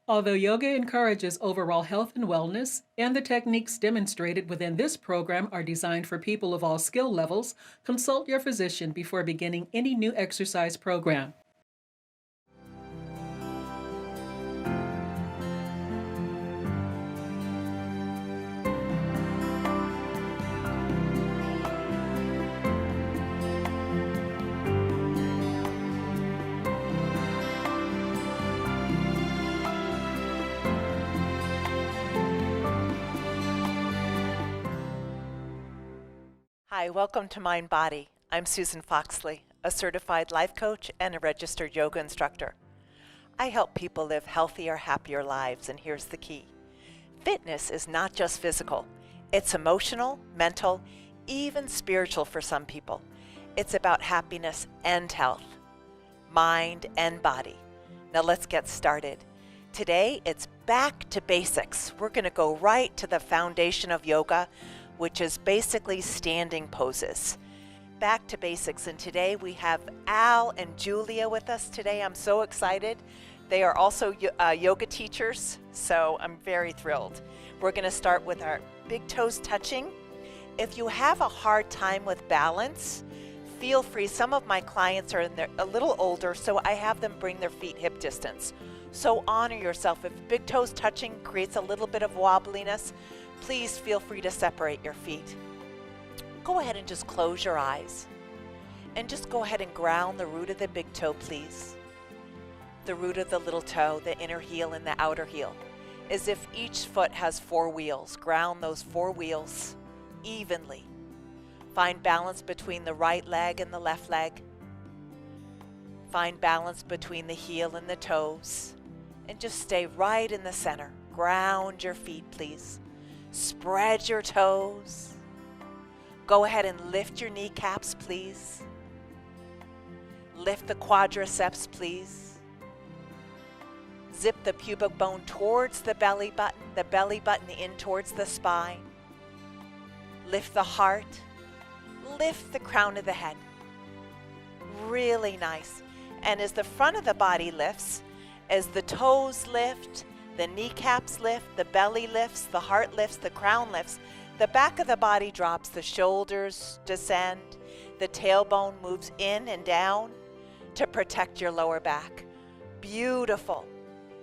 Although yoga encourages overall health and wellness, and the techniques demonstrated within this program are designed for people of all skill levels, consult your physician before beginning any new exercise program. Hi, welcome to Mind Body. I'm Susan Foxley, a certified life coach and a registered yoga instructor. I help people live healthier, happier lives, and here's the key. Fitness is not just physical. It's emotional, mental, even spiritual for some people. It's about happiness and health, mind and body. Now let's get started. Today, it's back to basics. We're going to go right to the foundation of yoga, which is basically standing poses. Back to basics, and today we have Al and Julia with us today. I'm so excited. They are also yoga teachers, so I'm very thrilled. We're going to start with our big toes touching. If you have a hard time with balance, feel free. Some of my clients are a little older, so I have them bring their feet hip distance. So honor yourself. If big toes touching creates a little bit of wobbliness, please feel free to separate your feet. Go ahead and just close your eyes. And just go ahead and ground the root of the big toe, please. The root of the little toe, the inner heel and the outer heel. As if each foot has 4 wheels. Ground those 4 wheels evenly. Find balance between the right leg and the left leg. Find balance between the heel and the toes. And just stay right in the center. Ground your feet, please. Spread your toes. Go ahead and lift your kneecaps, please. Lift the quadriceps, please. Zip the pubic bone towards the belly button in towards the spine. Lift the heart. Lift the crown of the head. Really nice. And as the front of the body lifts, as the toes lift, the kneecaps lift, the belly lifts, the heart lifts, the crown lifts, the back of the body drops, the shoulders descend, the tailbone moves in and down to protect your lower back. Beautiful.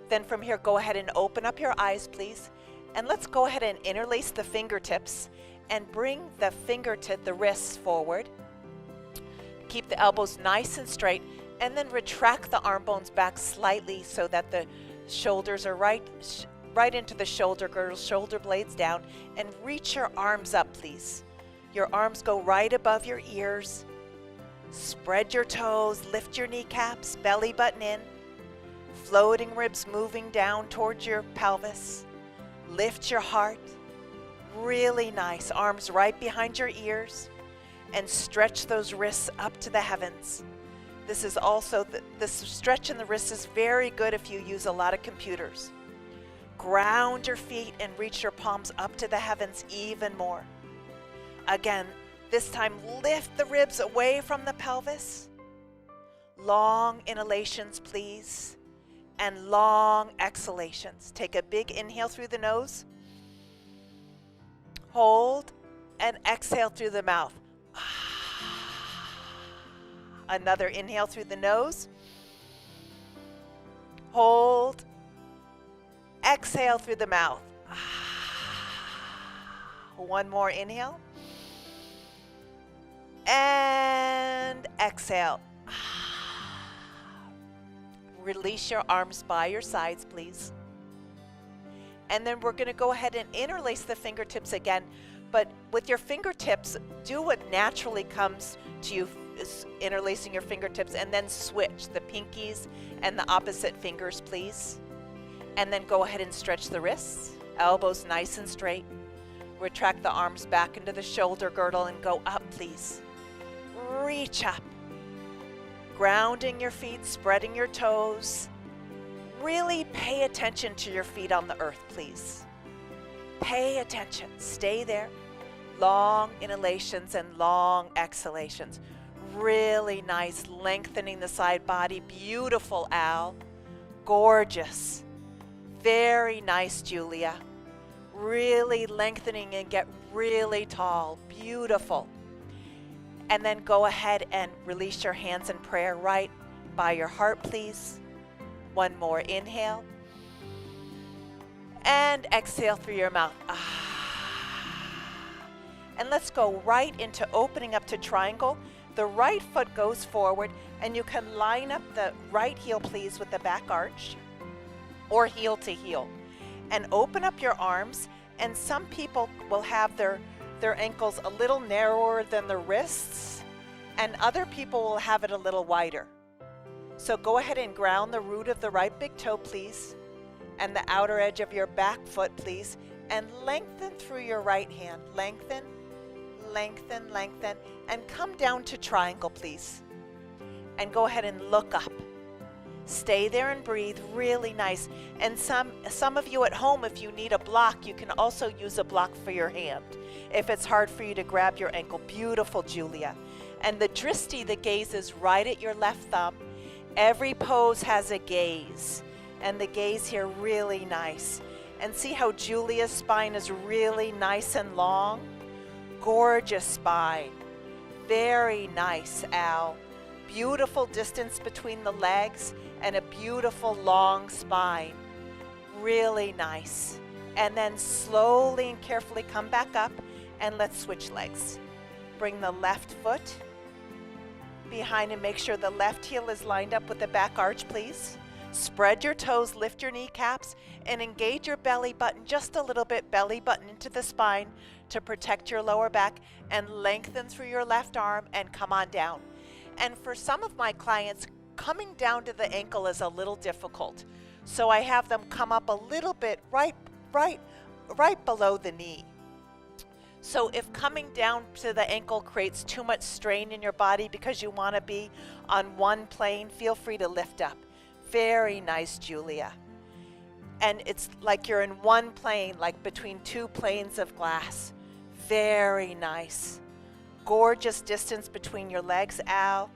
Then from here, go ahead and open up your eyes, please. And let's go ahead and interlace the fingertips and bring the wrists forward. Keep the elbows nice and straight, and then retract the arm bones back slightly so that the shoulders are right into the shoulder girdles, shoulder blades down, and reach your arms up, please. Your arms go right above your ears. Spread your toes, lift your kneecaps, belly button in. Floating ribs moving down towards your pelvis. Lift your heart. Really nice. Arms right behind your ears. And stretch those wrists up to the heavens. This is also, this stretch in the wrists is very good if you use a lot of computers. Ground your feet and reach your palms up to the heavens even more. Again, this time lift the ribs away from the pelvis. Long inhalations, please, and long exhalations. Take a big inhale through the nose. Hold and exhale through the mouth. Another inhale through the nose. Hold. Exhale through the mouth. One more inhale. And exhale. Release your arms by your sides, please. And then we're going to go ahead and interlace the fingertips again. But with your fingertips, do what naturally comes to you, interlacing your fingertips, and then switch the pinkies and the opposite fingers, please. And then go ahead and stretch the wrists, elbows nice and straight. Retract the arms back into the shoulder girdle and go up, please. Reach up. Grounding your feet, spreading your toes. Really pay attention to your feet on the earth, please. Pay attention. Stay there. Long inhalations and long exhalations. Really nice, lengthening the side body. Beautiful, Al. Gorgeous. Very nice, Julia. Really lengthening and get really tall. Beautiful. And then go ahead and release your hands in prayer right by your heart, please. One more inhale. And exhale through your mouth. And let's go right into opening up to triangle. The right foot goes forward, and you can line up the right heel, please, with the back arch, or heel to heel. And open up your arms, and some people will have their ankles a little narrower than the wrists, and other people will have it a little wider. So go ahead and ground the root of the right big toe, please, and the outer edge of your back foot, please, and lengthen through your right hand. Lengthen, lengthen, lengthen, and come down to triangle, please. And go ahead and look up. Stay there and breathe. Really nice. And some of you at home, if you need a block, you can also use a block for your hand if it's hard for you to grab your ankle. Beautiful, Julia. And the dristi, the gaze, is right at your left thumb. Every pose has a gaze, and the gaze here really nice. And see how Julia's spine is really nice and long? Gorgeous spine. Very nice, Al. Beautiful distance between the legs and a beautiful long spine. Really nice. And then slowly and carefully come back up, and let's switch legs. Bring the left foot behind and make sure the left heel is lined up with the back arch, please. Spread your toes, lift your kneecaps, and engage your belly button just a little bit, belly button into the spine to protect your lower back, and lengthen through your left arm and come on down. And for some of my clients, coming down to the ankle is a little difficult. So I have them come up a little bit right below the knee. So if coming down to the ankle creates too much strain in your body because you want to be on one plane, feel free to lift up. Very nice, Julia. And it's like you're in one plane, like between two planes of glass. Very nice. Gorgeous distance between your legs, Al.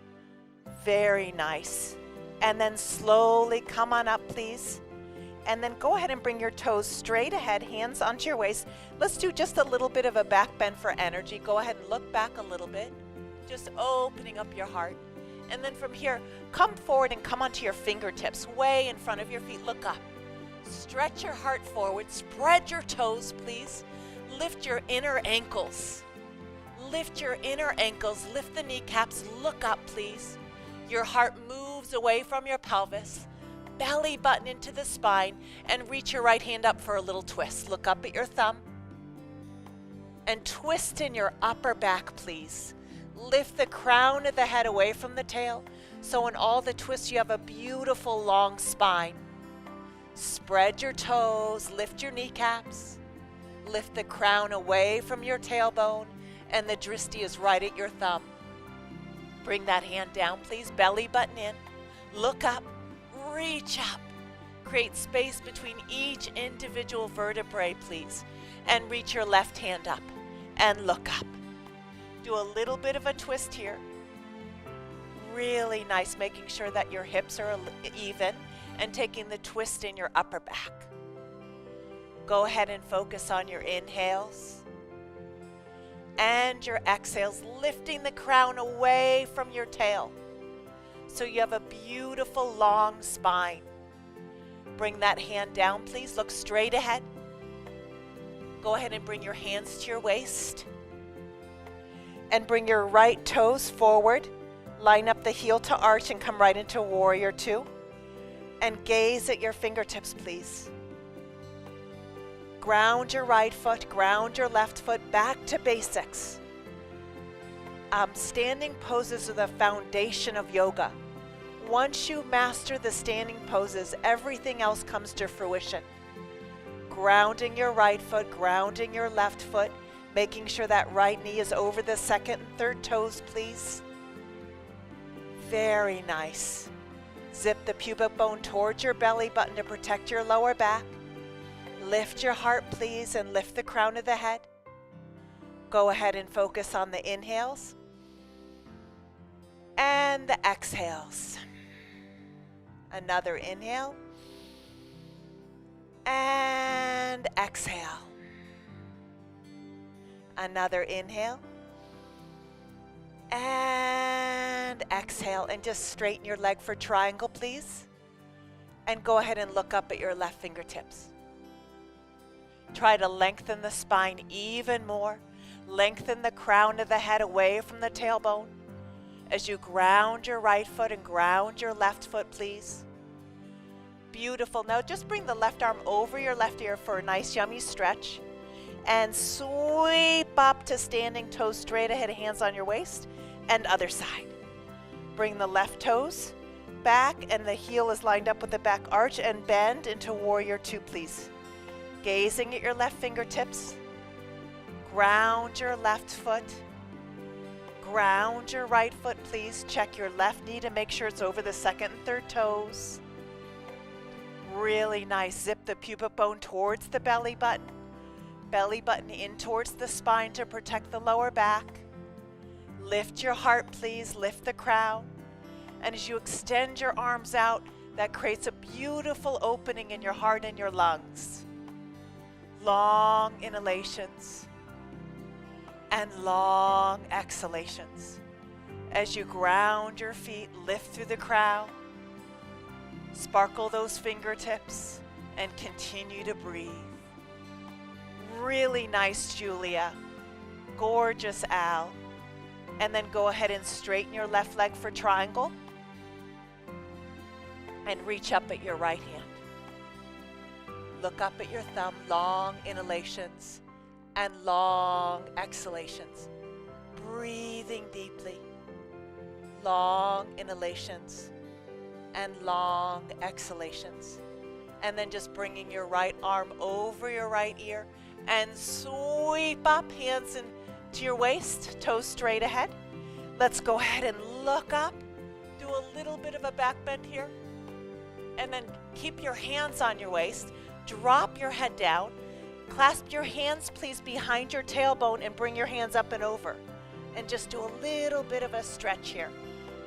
Very nice. And then slowly come on up, please. And then go ahead and bring your toes straight ahead, hands onto your waist. Let's do just a little bit of a back bend for energy. Go ahead and look back a little bit, just opening up your heart. And then from here, come forward and come onto your fingertips, way in front of your feet. Look up. Stretch your heart forward. Spread your toes, please. Lift your inner ankles. Lift your inner ankles. Lift the kneecaps. Look up, please. Your heart moves away from your pelvis. Belly button into the spine, and reach your right hand up for a little twist. Look up at your thumb and twist in your upper back, please. Lift the crown of the head away from the tail, so in all the twists you have a beautiful long spine. Spread your toes, lift your kneecaps, lift the crown away from your tailbone, and the dristi is right at your thumb. Bring that hand down, please, belly button in. Look up. Reach up. Create space between each individual vertebrae, please. And reach your left hand up and look up. Do a little bit of a twist here. Really nice, making sure that your hips are even and taking the twist in your upper back. Go ahead and focus on your inhales and your exhales, lifting the crown away from your tail. So you have a beautiful long spine. Bring that hand down, please. Look straight ahead. Go ahead and bring your hands to your waist. And bring your right toes forward. Line up the heel to arch and come right into Warrior Two. And gaze at your fingertips, please. Ground your right foot, ground your left foot, back to basics. Standing poses are the foundation of yoga. Once you master the standing poses, everything else comes to fruition. Grounding your right foot, grounding your left foot, making sure that right knee is over the second and third toes, please. Very nice. Zip the pubic bone towards your belly button to protect your lower back. Lift your heart, please, and lift the crown of the head. Go ahead and focus on the inhales and the exhales. Another inhale exhale. Another inhale. And exhale. And just straighten your leg for triangle, please. And go ahead and look up at your left fingertips. Try to lengthen the spine even more. Lengthen the crown of the head away from the tailbone. As you ground your right foot and ground your left foot, please. Beautiful. Now just bring the left arm over your left ear for a nice yummy stretch. And sweep up to standing, toes straight ahead, hands on your waist. And other side. Bring the left toes back and the heel is lined up with the back arch, and bend into warrior two, please. Gazing at your left fingertips. Ground your left foot. Ground your right foot, please. Check your left knee to make sure it's over the second and third toes. Really nice. Zip the pubic bone towards the belly button. Belly button in towards the spine to protect the lower back. Lift your heart, please. Lift the crown. And as you extend your arms out, that creates a beautiful opening in your heart and your lungs. Long inhalations and long exhalations. As you ground your feet, lift through the crown. Sparkle those fingertips and continue to breathe. Really nice, Julia. Gorgeous, Al. And then go ahead and straighten your left leg for triangle. And reach up at your right hand. Look up at your thumb. Long inhalations and long exhalations. Breathing deeply. Long inhalations and long exhalations. And then just bringing your right arm over your right ear and sweep up, hands into your waist, toes straight ahead. Let's go ahead and look up. Do a little bit of a back bend here. And then keep your hands on your waist. Drop your head down. Clasp your hands, please, behind your tailbone and bring your hands up and over. And just do a little bit of a stretch here.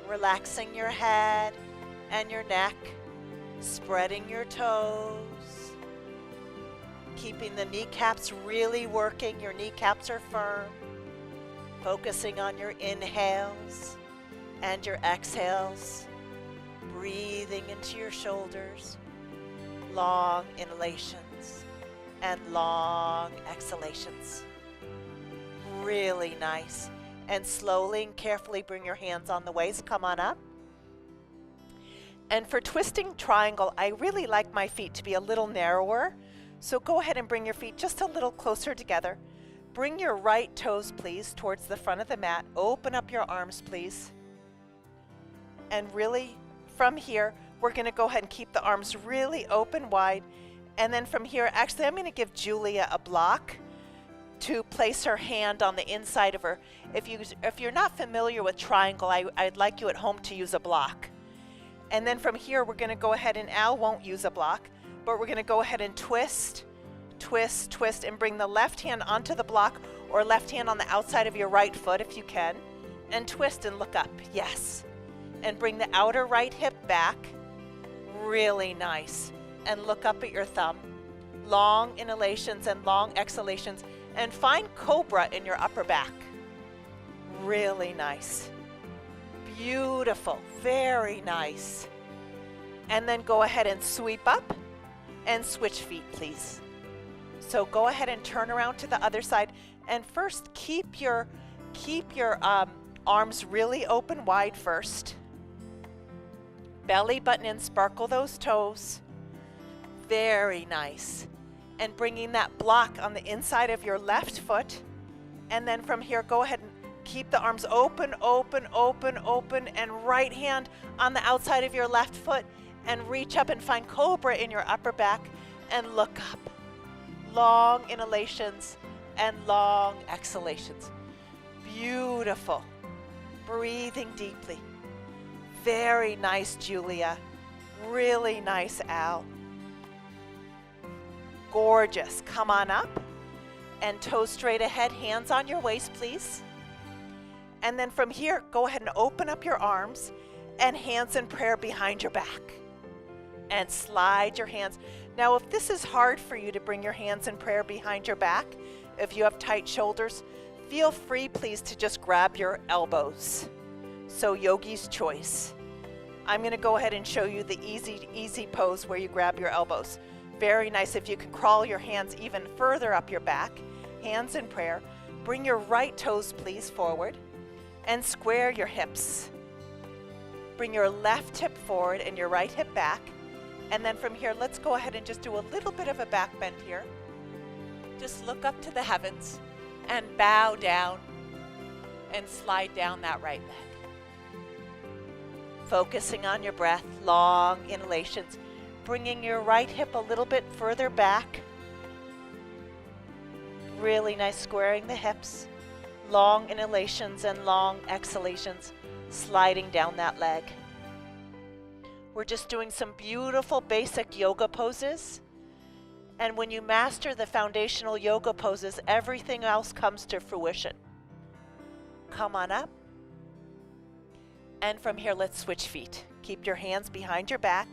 Relaxing your head and your neck. Spreading your toes. Keeping the kneecaps really working. Your kneecaps are firm. Focusing on your inhales and your exhales. Breathing into your shoulders. Long inhalations and long exhalations. Really nice. And slowly and carefully bring your hands on the waist. Come on up. And for twisting triangle, I really like my feet to be a little narrower. So go ahead and bring your feet just a little closer together. Bring your right toes, please, towards the front of the mat. Open up your arms, please. And really, from here, we're going to go ahead and keep the arms really open wide. And then from here, actually, I'm going to give Julia a block to place her hand on the inside of her. If you're not familiar with triangle, I'd like you at home to use a block. And then from here, we're going to go ahead, and Al won't use a block, but we're going to go ahead and twist, twist, twist, and bring the left hand onto the block, or left hand on the outside of your right foot if you can, and twist and look up. Yes. And bring the outer right hip back. Really nice. And look up at your thumb. Long inhalations and long exhalations. And find cobra in your upper back. Really nice. Beautiful. Very nice. And then go ahead and sweep up and switch feet, please. So go ahead and turn around to the other side. And first, keep your arms really open wide first. Belly button in, sparkle those toes. Very nice. And bringing that block on the inside of your left foot. And then from here, go ahead and keep the arms open, open, open, open, and right hand on the outside of your left foot. And reach up and find cobra in your upper back and look up. Long inhalations and long exhalations. Beautiful. Breathing deeply. Very nice, Julia. Really nice, Al. Gorgeous. Come on up and toes straight ahead, hands on your waist, please. And then from here, go ahead and open up your arms and hands in prayer behind your back. And slide your hands. Now, if this is hard for you to bring your hands in prayer behind your back, if you have tight shoulders, feel free, please, to just grab your elbows. So yogi's choice. I'm going to go ahead and show you the easy pose where you grab your elbows. Very nice. If you can crawl your hands even further up your back, hands in prayer, bring your right toes, please, forward and square your hips. Bring your left hip forward and your right hip back. And then from here, let's go ahead and just do a little bit of a back bend here. Just look up to the heavens and bow down and slide down that right leg. Focusing on your breath, long inhalations, bringing your right hip a little bit further back. Really nice, squaring the hips, long inhalations and long exhalations, sliding down that leg. We're just doing some beautiful basic yoga poses. And when you master the foundational yoga poses, everything else comes to fruition. Come on up. And from here, let's switch feet. Keep your hands behind your back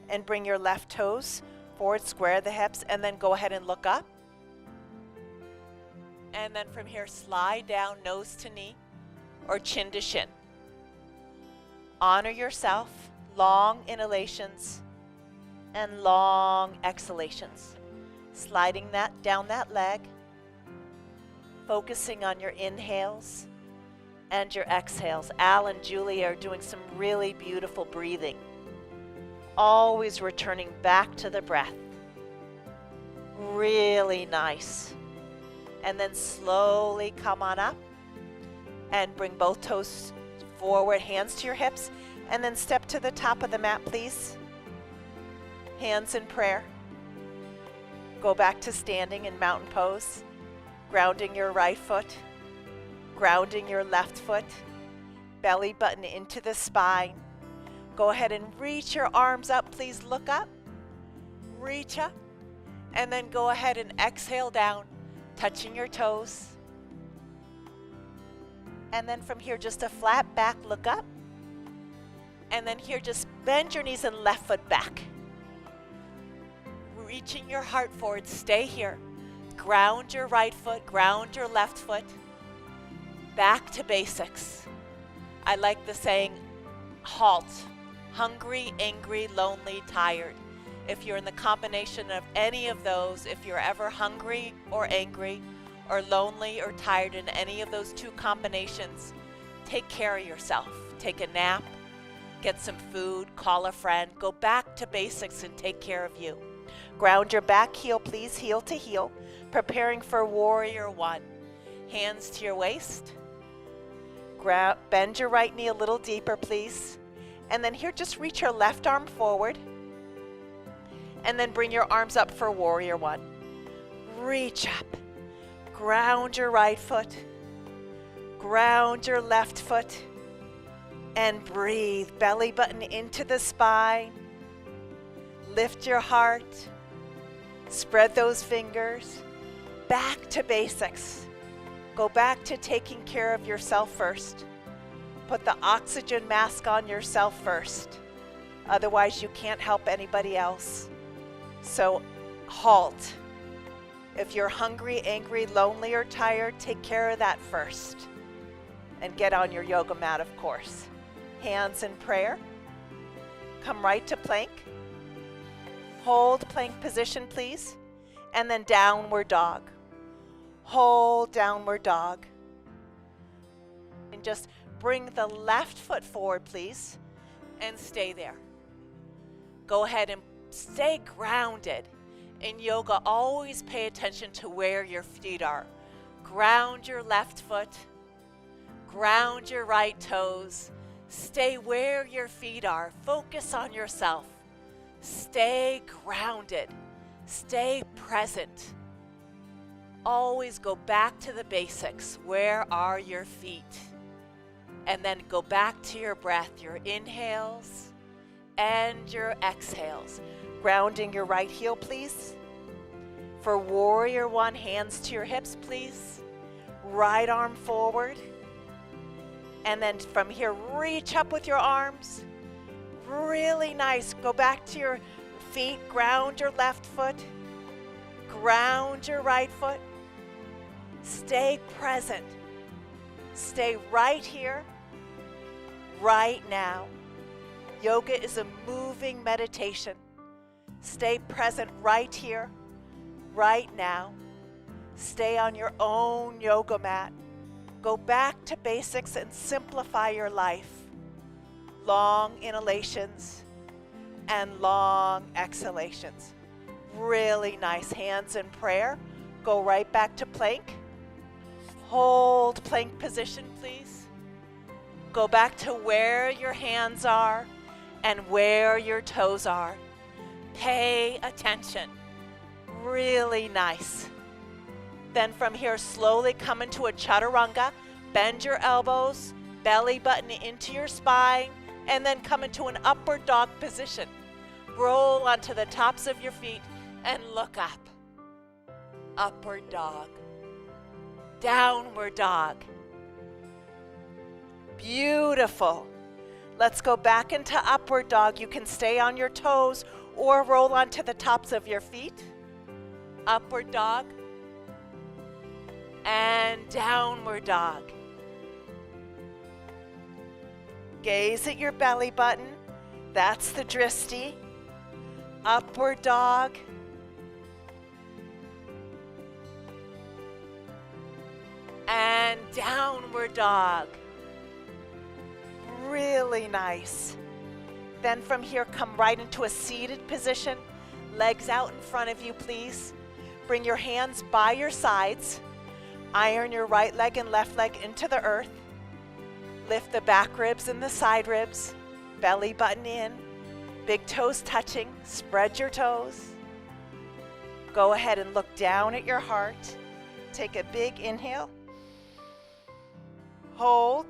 and bring your left toes forward, square the hips, and then go ahead and look up. And then from here, slide down nose to knee or chin to shin. Honor yourself, long inhalations and long exhalations. Sliding that down that leg, focusing on your inhales and your exhales. Al and Julie are doing some really beautiful breathing. Always returning back to the breath. Really nice. And then slowly come on up and bring both toes forward, hands to your hips, and then step to the top of the mat, please. Hands in prayer. Go back to standing in mountain pose, grounding your right foot, grounding your left foot, belly button into the spine. Go ahead and reach your arms up, please look up, reach up, and then go ahead and exhale down, touching your toes. And then from here, just a flat back, look up. And then here, just bend your knees and left foot back. Reaching your heart forward, stay here. Ground your right foot, ground your left foot. Back to basics. I like the saying, halt. Hungry, angry, lonely, tired. If you're in the combination of any of those, if you're ever hungry or angry or lonely or tired in any of those two combinations, take care of yourself. Take a nap, get some food, call a friend, go back to basics and take care of you. Ground your back heel, please, heel to heel, preparing for warrior one. Hands to your waist. Bend your right knee a little deeper, please. And then here, just reach your left arm forward. And then bring your arms up for warrior one. Reach up. Ground your right foot. Ground your left foot. And breathe. Belly button into the spine. Lift your heart. Spread those fingers. Back to basics. Go back to taking care of yourself first. Put the oxygen mask on yourself first. Otherwise, you can't help anybody else. So, halt. If you're hungry, angry, lonely, or tired, take care of that first. And get on your yoga mat, of course. Hands in prayer. Come right to plank. Hold plank position, please. And then downward dog. Hold downward dog. And just bring the left foot forward, please. And stay there. Go ahead and stay grounded. In yoga, always pay attention to where your feet are. Ground your left foot. Ground your right toes. Stay where your feet are. Focus on yourself. Stay grounded. Stay present. Always go back to the basics. Where are your feet? And then go back to your breath, your inhales and your exhales. Grounding your right heel, please. For warrior one, hands to your hips, please. Right arm forward. And then from here, reach up with your arms. Really nice. Go back to your feet, ground your left foot, ground your right foot. Stay present. Stay right here, right now. Yoga is a moving meditation. Stay present right here, right now. Stay on your own yoga mat. Go back to basics and simplify your life. Long inhalations and long exhalations. Really nice. Hands in prayer. Go right back to plank. Hold plank position, please. Go back to where your hands are and where your toes are. Pay attention. Really nice. Then from here, slowly come into a chaturanga. Bend your elbows, belly button into your spine, and then come into an upward dog position. Roll onto the tops of your feet and look up. Upward dog. Downward dog. Beautiful. Let's go back into upward dog. You can stay on your toes or roll onto the tops of your feet. Upward dog. And downward dog. Gaze at your belly button. That's the dristi. Upward dog. And downward dog. Really nice. Then from here, come right into a seated position. Legs out in front of you, please. Bring your hands by your sides. Iron your right leg and left leg into the earth. Lift the back ribs and the side ribs. Belly button in. Big toes touching. Spread your toes. Go ahead and look down at your heart. Take a big inhale. Hold.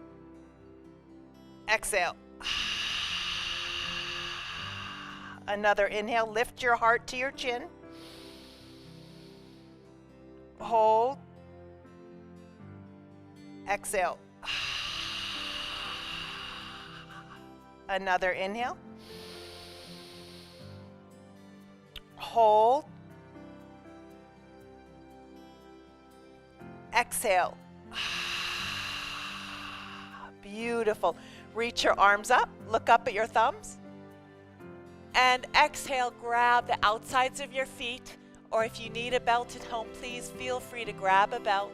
Exhale. Another inhale. Lift your heart to your chin. Hold. Exhale. Another inhale. Hold. Exhale. Beautiful. Reach your arms up. Look up at your thumbs. And exhale, grab the outsides of your feet. Or if you need a belt at home, please feel free to grab a belt.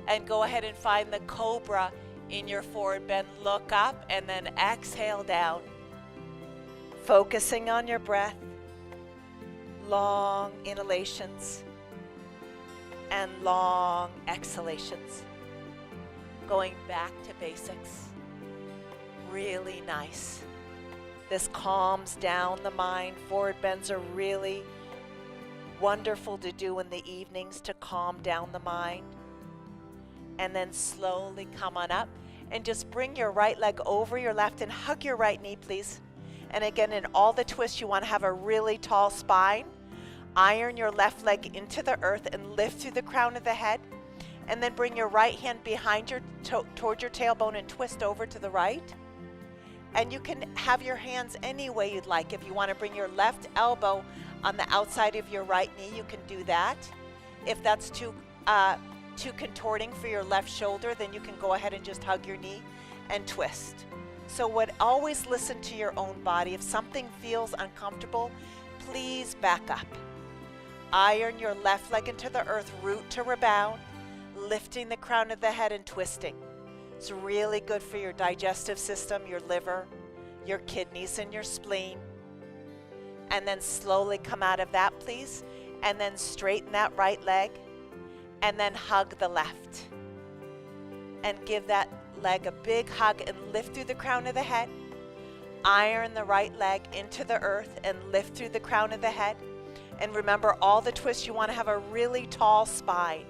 And go ahead and find the cobra in your forward bend. Look up and then exhale down. Focusing on your breath. Long inhalations and long exhalations. Going back to basics. Really nice. This calms down the mind. Forward bends are really wonderful to do in the evenings to calm down the mind. And then slowly come on up and just bring your right leg over your left and hug your right knee, please. And again, in all the twists, you want to have a really tall spine. Iron your left leg into the earth and lift through the crown of the head. And then bring your right hand behind your toward your tailbone and twist over to the right. And you can have your hands any way you'd like. If you want to bring your left elbow on the outside of your right knee, you can do that. If that's too contorting for your left shoulder, then you can go ahead and just hug your knee and twist. So always listen to your own body. If something feels uncomfortable, please back up. Iron your left leg into the earth, root to rebound, lifting the crown of the head and twisting. It's really good for your digestive system, your liver, your kidneys, and your spleen. And then slowly come out of that, please. And then straighten that right leg. And then hug the left. And give that leg a big hug and lift through the crown of the head. Iron the right leg into the earth and lift through the crown of the head. And remember all the twists, you want to have a really tall spine.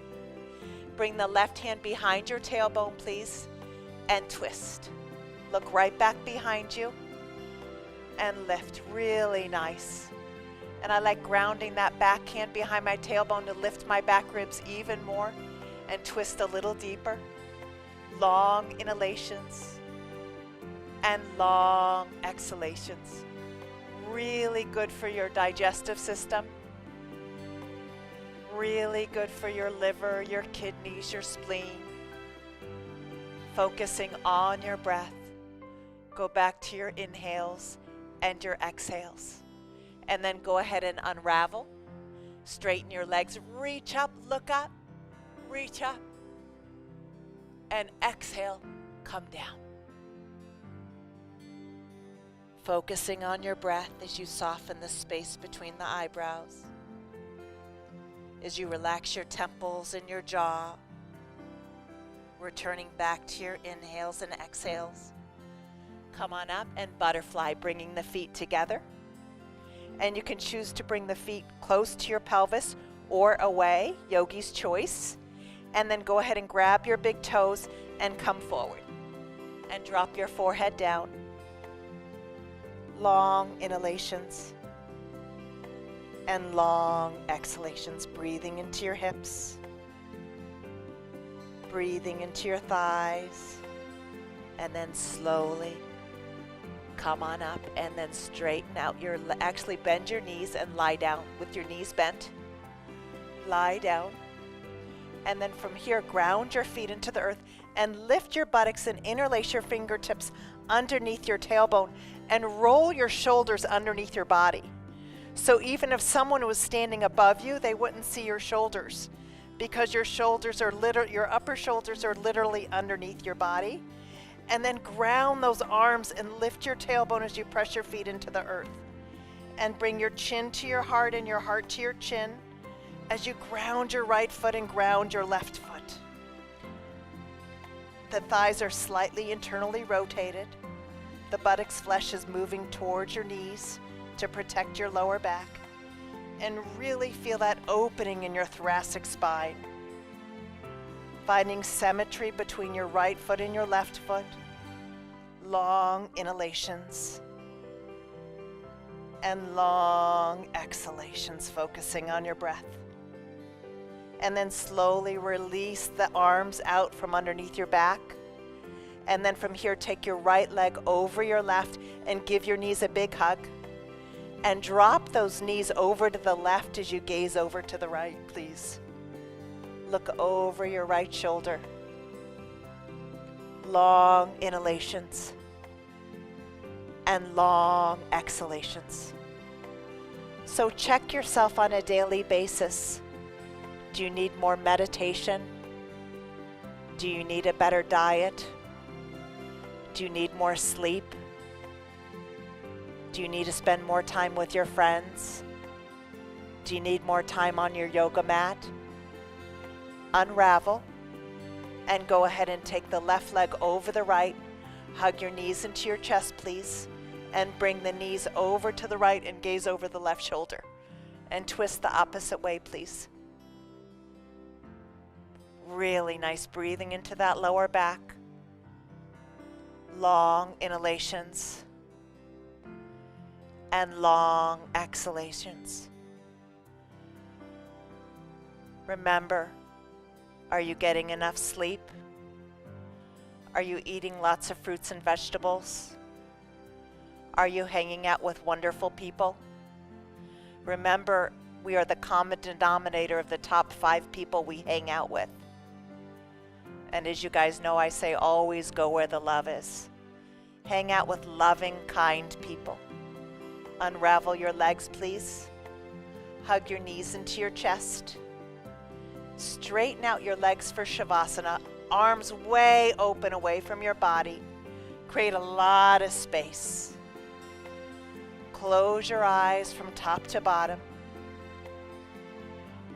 Bring the left hand behind your tailbone, please, and twist. Look right back behind you and lift. Really nice. And I like grounding that back hand behind my tailbone to lift my back ribs even more and twist a little deeper. Long inhalations and long exhalations. Really good for your digestive system. Really good for your liver, your kidneys, your spleen. Focusing on your breath. Go back to your inhales and your exhales. And then go ahead and unravel. Straighten your legs. Reach up, look up, reach up. And exhale, come down. Focusing on your breath as you soften the space between the eyebrows. As you relax your temples and your jaw. Returning back to your inhales and exhales. Come on up and butterfly, bringing the feet together. And you can choose to bring the feet close to your pelvis or away, yogi's choice. And then go ahead and grab your big toes and come forward. And drop your forehead down. Long inhalations and long exhalations, breathing into your hips, breathing into your thighs, and then slowly come on up and then straighten out your, actually bend your knees and lie down with your knees bent. Lie down. And then from here, ground your feet into the earth and lift your buttocks and interlace your fingertips underneath your tailbone and roll your shoulders underneath your body. So even if someone was standing above you, they wouldn't see your shoulders because your shoulders are your upper shoulders are literally underneath your body. And then ground those arms and lift your tailbone as you press your feet into the earth. And bring your chin to your heart and your heart to your chin as you ground your right foot and ground your left foot. The thighs are slightly internally rotated. The buttocks flesh is moving towards your knees to protect your lower back. And really feel that opening in your thoracic spine. Finding symmetry between your right foot and your left foot. Long inhalations. And long exhalations, focusing on your breath. And then slowly release the arms out from underneath your back. And then from here, take your right leg over your left and give your knees a big hug. And drop those knees over to the left as you gaze over to the right, please. Look over your right shoulder. Long inhalations and long exhalations. So check yourself on a daily basis. Do you need more meditation? Do you need a better diet? Do you need more sleep? Do you need to spend more time with your friends? Do you need more time on your yoga mat? Unravel and go ahead and take the left leg over the right. Hug your knees into your chest, please, and bring the knees over to the right and gaze over the left shoulder. And twist the opposite way, please. Really nice breathing into that lower back. Long inhalations and long exhalations. Remember, are you getting enough sleep? Are you eating lots of fruits and vegetables? Are you hanging out with wonderful people? Remember, we are the common denominator of the top 5 people we hang out with. And as you guys know, I say always go where the love is. Hang out with loving, kind people. Unravel your legs, please. Hug your knees into your chest. Straighten out your legs for Shavasana. Arms way open away from your body. Create a lot of space. Close your eyes from top to bottom.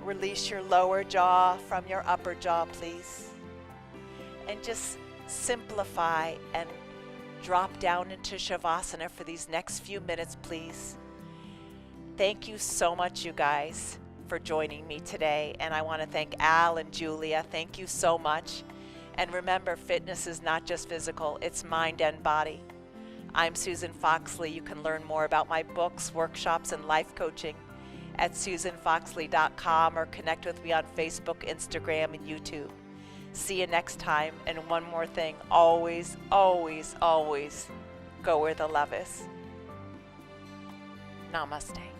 Release your lower jaw from your upper jaw, please. And just simplify and drop down into Shavasana for these next few minutes, please. Thank you so much, you guys, for joining me today. And I want to thank Al and Julia. Thank you so much. And remember, fitness is not just physical, it's mind and body. I'm Susan Foxley. You can learn more about my books, workshops, and life coaching at susanfoxley.com or connect with me on Facebook, Instagram, and YouTube. See you next time. And one more thing, always, always, always go where the love is. Namaste.